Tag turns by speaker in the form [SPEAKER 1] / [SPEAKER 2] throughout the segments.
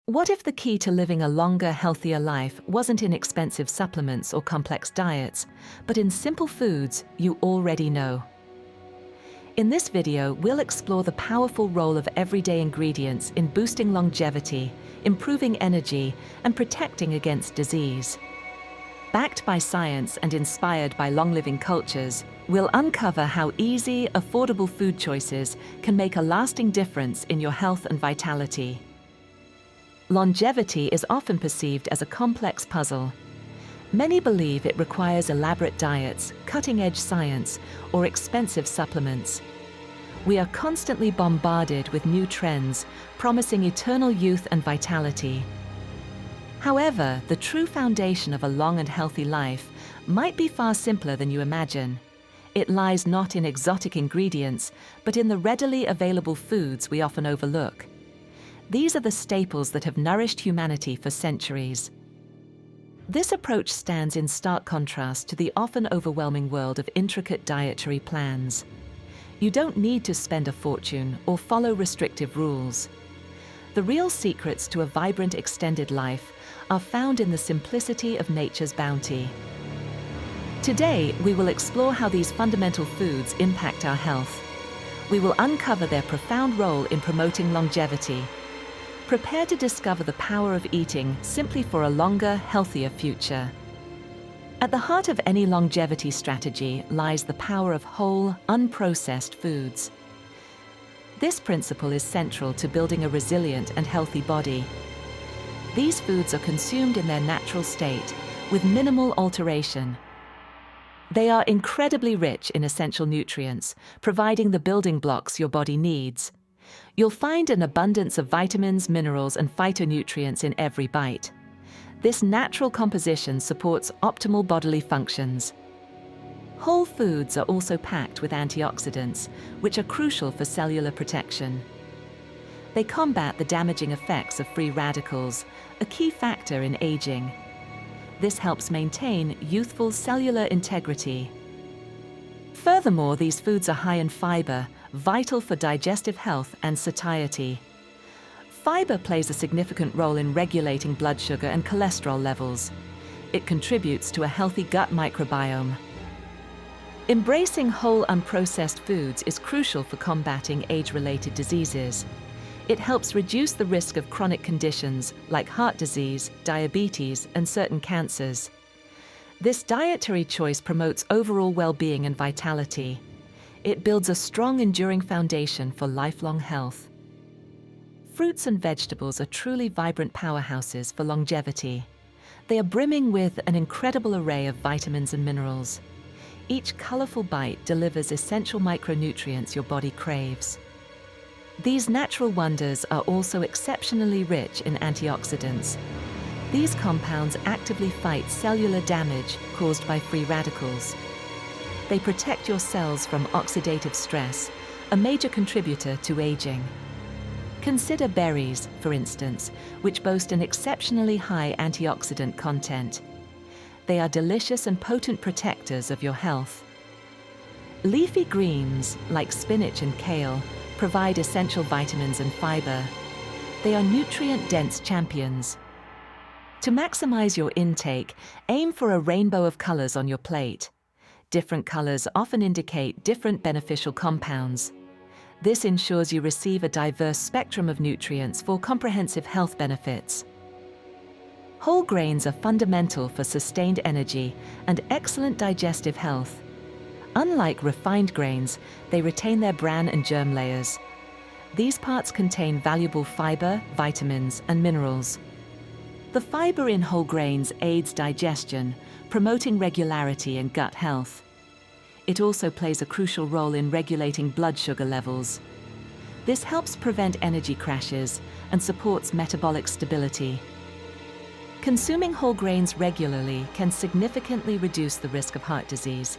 [SPEAKER 1] What if the key to living a longer, healthier life wasn't in expensive supplements or complex diets, but in simple foods you already know? In this video, we'll explore the powerful role of everyday ingredients in boosting longevity, improving energy, and protecting against disease. Backed by science and inspired by long-living cultures, we'll uncover how easy, affordable food choices can make a lasting difference in your health and vitality. Longevity is often perceived as a complex puzzle. Many believe it requires elaborate diets, cutting-edge science, or expensive supplements. We are constantly bombarded with new trends, promising eternal youth and vitality. However, the true foundation of a long and healthy life might be far simpler than you imagine. It lies not in exotic ingredients, but in the readily available foods we often overlook. These are the staples that have nourished humanity for centuries. This approach stands in stark contrast to the often overwhelming world of intricate dietary plans. You don't need to spend a fortune or follow restrictive rules. The real secrets to a vibrant, extended life are found in the simplicity of nature's bounty. Today, we will explore how these fundamental foods impact our health. We will uncover their profound role in promoting longevity. Prepare to discover the power of eating simply for a longer, healthier future. At the heart of any longevity strategy lies the power of whole, unprocessed foods. This principle is central to building a resilient and healthy body. These foods are consumed in their natural state, with minimal alteration. They are incredibly rich in essential nutrients, providing the building blocks your body needs. You'll find an abundance of vitamins, minerals, and phytonutrients in every bite. This natural composition supports optimal bodily functions. Whole foods are also packed with antioxidants, which are crucial for cellular protection. They combat the damaging effects of free radicals, a key factor in aging. This helps maintain youthful cellular integrity. Furthermore, these foods are high in fiber, vital for digestive health and satiety. Fiber plays a significant role in regulating blood sugar and cholesterol levels. It contributes to a healthy gut microbiome. Embracing whole, unprocessed foods is crucial for combating age-related diseases. It helps reduce the risk of chronic conditions like heart disease, diabetes, and certain cancers. This dietary choice promotes overall well-being and vitality. It builds a strong, enduring foundation for lifelong health. Fruits and vegetables are truly vibrant powerhouses for longevity. They are brimming with an incredible array of vitamins and minerals. Each colorful bite delivers essential micronutrients your body craves. These natural wonders are also exceptionally rich in antioxidants. These compounds actively fight cellular damage caused by free radicals. They protect your cells from oxidative stress, a major contributor to aging. Consider berries, for instance, which boast an exceptionally high antioxidant content. They are delicious and potent protectors of your health. Leafy greens, like spinach and kale, provide essential vitamins and fiber. They are nutrient-dense champions. To maximize your intake, aim for a rainbow of colors on your plate. Different colors often indicate different beneficial compounds. This ensures you receive a diverse spectrum of nutrients for comprehensive health benefits. Whole grains are fundamental for sustained energy and excellent digestive health. Unlike refined grains, they retain their bran and germ layers. These parts contain valuable fiber, vitamins, and minerals. The fiber in whole grains aids digestion, promoting regularity and gut health. It also plays a crucial role in regulating blood sugar levels. This helps prevent energy crashes and supports metabolic stability. Consuming whole grains regularly can significantly reduce the risk of heart disease.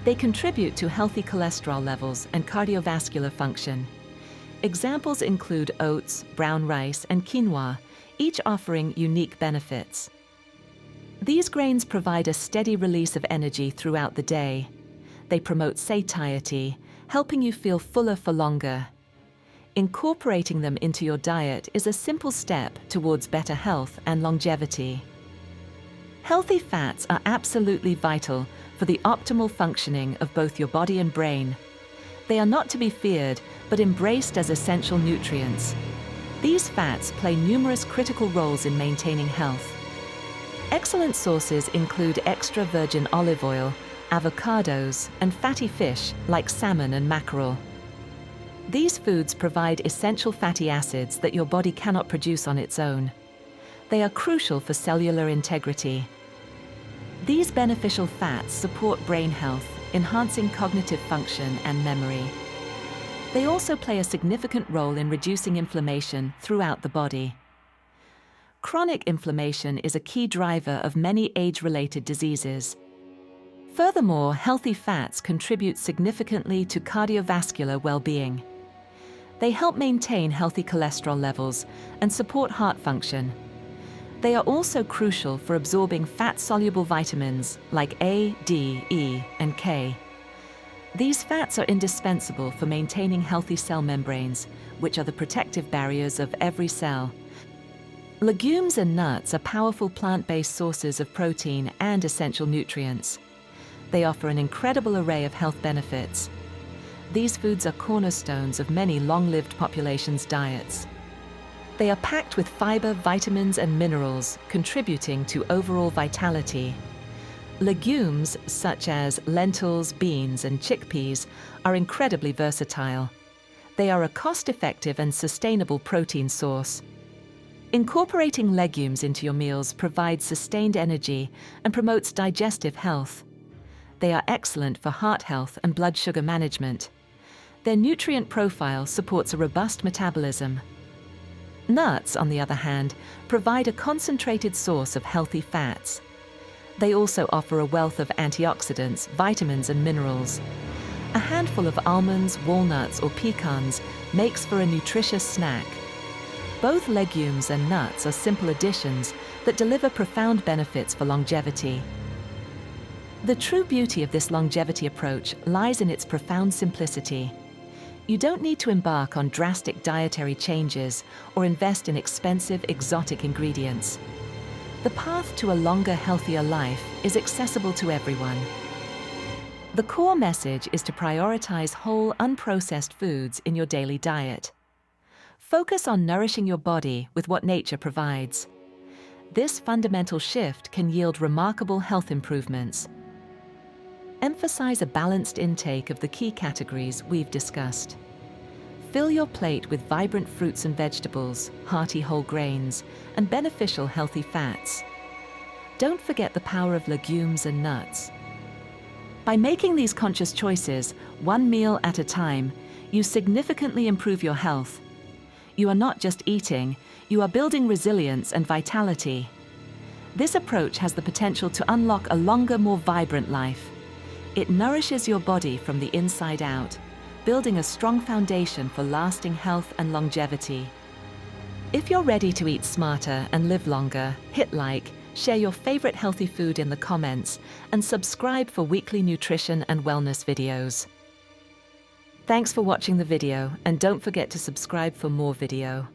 [SPEAKER 1] They contribute to healthy cholesterol levels and cardiovascular function. Examples include oats, brown rice, and quinoa, each offering unique benefits. These grains provide a steady release of energy throughout the day. They promote satiety, helping you feel fuller for longer. Incorporating them into your diet is a simple step towards better health and longevity. Healthy fats are absolutely vital for the optimal functioning of both your body and brain. They are not to be feared, but embraced as essential nutrients. These fats play numerous critical roles in maintaining health. Excellent sources include extra virgin olive oil, avocados, and fatty fish like salmon and mackerel. These foods provide essential fatty acids that your body cannot produce on its own. They are crucial for cellular integrity. These beneficial fats support brain health, enhancing cognitive function and memory. They also play a significant role in reducing inflammation throughout the body. Chronic inflammation is a key driver of many age-related diseases. Furthermore, healthy fats contribute significantly to cardiovascular well-being. They help maintain healthy cholesterol levels and support heart function. They are also crucial for absorbing fat-soluble vitamins like A, D, E, and K. These fats are indispensable for maintaining healthy cell membranes, which are the protective barriers of every cell. Legumes and nuts are powerful plant-based sources of protein and essential nutrients. They offer an incredible array of health benefits. These foods are cornerstones of many long-lived populations' diets. They are packed with fiber, vitamins, and minerals, contributing to overall vitality. Legumes, such as lentils, beans, and chickpeas, are incredibly versatile. They are a cost-effective and sustainable protein source. Incorporating legumes into your meals provides sustained energy and promotes digestive health. They are excellent for heart health and blood sugar management. Their nutrient profile supports a robust metabolism. Nuts, on the other hand, provide a concentrated source of healthy fats. They also offer a wealth of antioxidants, vitamins, and minerals. A handful of almonds, walnuts, or pecans makes for a nutritious snack. Both legumes and nuts are simple additions that deliver profound benefits for longevity. The true beauty of this longevity approach lies in its profound simplicity. You don't need to embark on drastic dietary changes or invest in expensive, exotic ingredients. The path to a longer, healthier life is accessible to everyone. The core message is to prioritize whole, unprocessed foods in your daily diet. Focus on nourishing your body with what nature provides. This fundamental shift can yield remarkable health improvements. Emphasize a balanced intake of the key categories we've discussed. Fill your plate with vibrant fruits and vegetables, hearty whole grains, and beneficial healthy fats. Don't forget the power of legumes and nuts. By making these conscious choices, one meal at a time, you significantly improve your health. You are not just eating, you are building resilience and vitality. This approach has the potential to unlock a longer, more vibrant life. It nourishes your body from the inside out, building a strong foundation for lasting health and longevity. If you're ready to eat smarter and live longer, hit like, share your favorite healthy food in the comments, and subscribe for weekly nutrition and wellness videos. Thanks for watching the video, and don't forget to subscribe for more video.